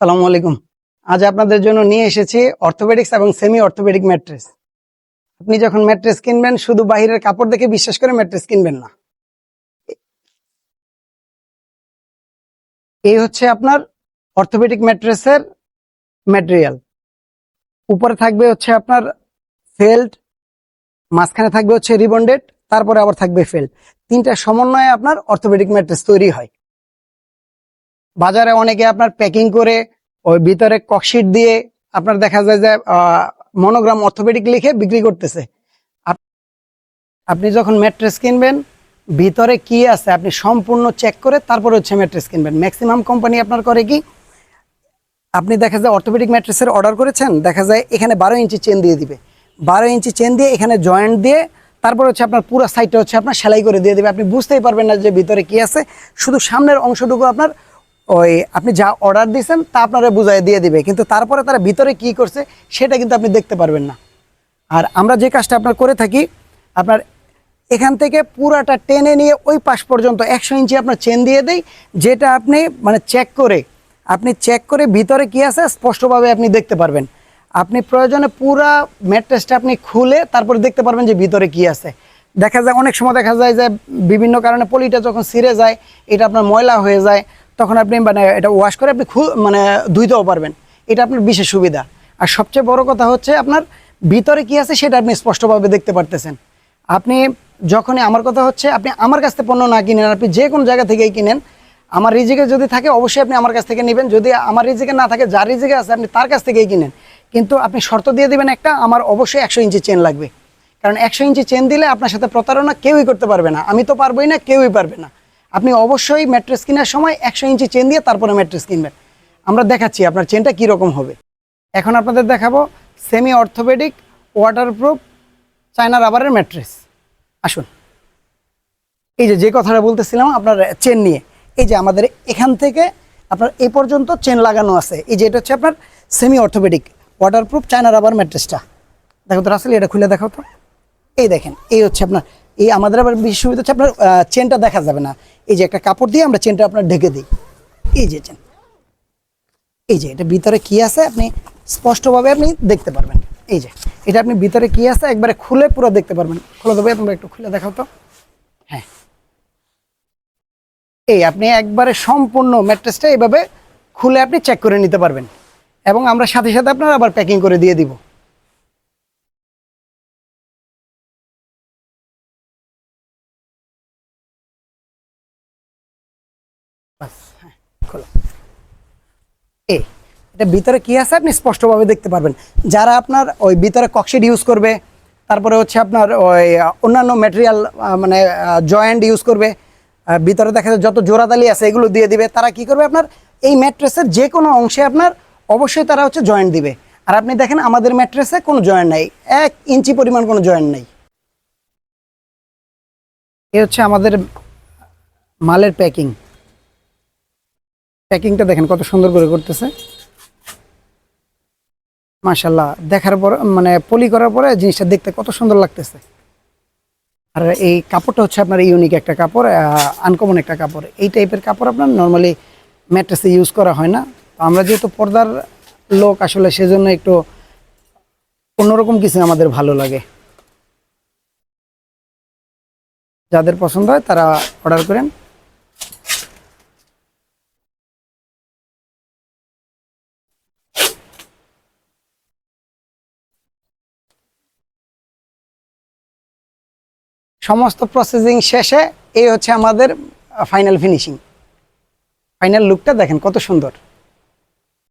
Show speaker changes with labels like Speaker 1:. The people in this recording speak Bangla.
Speaker 1: আসসালামু আলাইকুম। আজ আপনাদের জন্য নিয়ে এসেছি অর্থোপেডিক্স এবং সেমি অর্থোপেডিক ম্যাট্রেস। আপনি যখন ম্যাট্রেস কিনবেন শুধু বাহিরের কাপড় দেখে বিশ্বাস করে ম্যাট্রেস কিনবেন না। এই হচ্ছে আপনার অর্থোপেডিক ম্যাট্রেসের ম্যাটেরিয়াল। উপরে থাকবে হচ্ছে আপনার ফেল্ট, মাঝখানে থাকবে হচ্ছে রিবন্ডেড, তারপরে আবার থাকবে ফেল্ট। তিনটা সমন্বয়ে আপনার অর্থোপেডিক ম্যাট্রেস তৈরি হয়। বাজারে অনেকে আপনার প্যাকিং করে ওই ভিতরে ককশিট দিয়ে আপনার দেখা যায় যে মনোগ্রাম অর্থোপেডিক লিখে বিক্রি করতেছে। আপনি যখন ম্যাট্রেস কিনবেন ভিতরে কি আছে আপনি সম্পূর্ণ চেক করে তারপরে হচ্ছে ম্যাট্রেস কিনবেন। ম্যাক্সিমাম কোম্পানি আপনার করে কি, আপনি দেখা যায় অর্থোপেডিক ম্যাট্রেসের অর্ডার করেছেন, দেখা যায় এখানে 12 ইঞ্চি চেন দিয়ে দিবে, 12 ইঞ্চি চেন দিয়ে এখানে জয়েন্ট দিয়ে তারপর হচ্ছে আপনার পুরো সাইডটা হচ্ছে আপনার সেলাই করে দিয়ে দেবে। আপনি বুঝতেই পারবেন না যে ভিতরে কি আছে, শুধু সামনের অংশটুকু আপনার ওই আপনি যা অর্ডার দিয়েছেন তা আপনারা বুঝাই দিয়ে দিবে, কিন্তু তারপরে তারা ভিতরে কি করছে সেটা কিন্তু আপনি দেখতে পারবেন না। আর আমরা যে কাজটা আপনার করে থাকি, আপনার এখান থেকে পুরাটা টেনে নিয়ে ওই পাশ পর্যন্ত 100 ইঞ্চি আপনার চেন দিয়ে দেই, যেটা আপনি মানে চেক করে ভিতরে কি আছে স্পষ্টভাবে আপনি দেখতে পারবেন। আপনি প্রয়োজনে পুরা ম্যাট্রেসটা আপনি খুলে তারপরে দেখতে পারবেন যে ভিতরে কি আছে। দেখা যায় অনেক সময় দেখা যায় যে বিভিন্ন কারণে পলিটা যখন ছিঁড়ে যায়, এটা আপনার ময়লা হয়ে যায়, তখন আপনি মানে এটা ওয়াশ করে আপনি মানে ধুইতেও পারবেন। এটা আপনার বিশেষ সুবিধা। আর সবচেয়ে বড় কথা হচ্ছে আপনার ভিতরে কি আছে সেটা আপনি স্পষ্টভাবে দেখতে পারতেছেন। আপনি যখনই আমার কথা হচ্ছে আপনি আমার কাছ থেকে পণ্য না কিনেন, আপনি যে কোনো জায়গা থেকেই কিনেন, আমার রিজিকে যদি থাকে অবশ্যই আপনি আমার কাছ থেকে নেবেন। যদি আমার রিজিকে না থাকে, যার রিজিকে আছে আপনি তার কাছ থেকেই কিনেন। কিন্তু আপনি শর্ত দিয়ে দিবেন একটা, আমার অবশ্যই 100 ইঞ্চি চেন লাগবে। কারণ 100 ইঞ্চি চেন দিলে আপনার সাথে প্রতারণা কেউই করতে পারবে না, আমি তো পারবোই না, কেউই পারবে না। আপনি অবশ্যই ম্যাট্রেস কেনার সময় 100 ইঞ্চি চেন দিয়ে তারপরে ম্যাট্রেস কিনবেন। আমরা দেখাচ্ছি আপনার চেনটা কীরকম হবে। এখন আপনাদের দেখাবো সেমি অর্থোপেডিক ওয়াটারপ্রুফ চায়না রাবারের ম্যাট্রেস। আসুন, এই যে কথাটা বলতেছিলাম আপনার চেন নিয়ে, এই যে আমাদের এখান থেকে আপনার এই পর্যন্ত চেন লাগানো আছে। এই যে এটা হচ্ছে আপনার semi orthopaedic waterproof China rubber ম্যাট্রেসটা। দেখো তো রাসেল, এটা খুলে দেখাও তো। এই দেখেন, এই হচ্ছে আপনার এই আমাদের আবার বিশেষ সুবিধা হচ্ছে আপনার চেনটা দেখা যাবে না। এই যে একটা কাপড় দিয়ে আমরা চেনটা আপনার ঢেকে দিই। এই যে চেন, এই যে এটা ভিতরে কি আছে আপনি স্পষ্টভাবে আপনি দেখতে পারবেন। এই যে এটা আপনি ভিতরে কি আছে একবারে খুলে পুরো দেখতে পারবেন। খুলে দেবো, তোমরা একটু খুলে দেখাও তো। হ্যাঁ, এই আপনি একবারে সম্পূর্ণ ম্যাট্রেসটা এইভাবে খুলে আপনি চেক করে নিতে পারবেন, এবং আমরা সাথে সাথে আপনার আবার প্যাকিং করে দিয়ে দিব। হ্যাঁ, খোলো। এটা ভিতরে কি আছে আপনি স্পষ্টভাবে দেখতে পারবেন। যারা আপনার ওই ভিতরে ককশিট ইউজ করবে, তারপরে হচ্ছে আপনার ওই অন্যান্য ম্যাটেরিয়াল মানে জয়েন্ট ইউজ করবে, ভিতরে দেখা যায় যত জোড়াতালি আছে এগুলো দিয়ে দিবে, তারা কি করবে আপনার এই ম্যাট্রেসের যে কোনো অংশে আপনার অবশ্যই তারা হচ্ছে জয়েন্ট দিবে। আর আপনি দেখেন আমাদের ম্যাট্রেসে কোনো জয়েন্ট নাই, 1 ইঞ্চি পরিমাণ কোনো জয়েন্ট নেই। এ হচ্ছে আমাদের মালের প্যাকিংটা দেখেন কত সুন্দর করে করতেছে, মাশাআল্লাহ। দেখার পর মানে পলি করার পরে জিনিসটা দেখতে কত সুন্দর লাগতেছে। আর এই কাপড়টা হচ্ছে আপনার ইউনিক একটা কাপড়, আনকমন একটা কাপড়। এই টাইপের কাপড় আপনার নর্মালি ম্যাট্রেসে ইউজ করা হয় না। আমরা যেহেতু পর্দার লোক আসলে, সেজন্য একটু অন্যরকম কিছু আমাদের ভালো লাগে। যাদের পছন্দ হয় তারা অর্ডার করেন। সমস্ত প্রসেসিং শেষে এই হচ্ছে আমাদের ফাইনাল ফিনিশিং। ফাইনাল লুকটা দেখেন কত সুন্দর।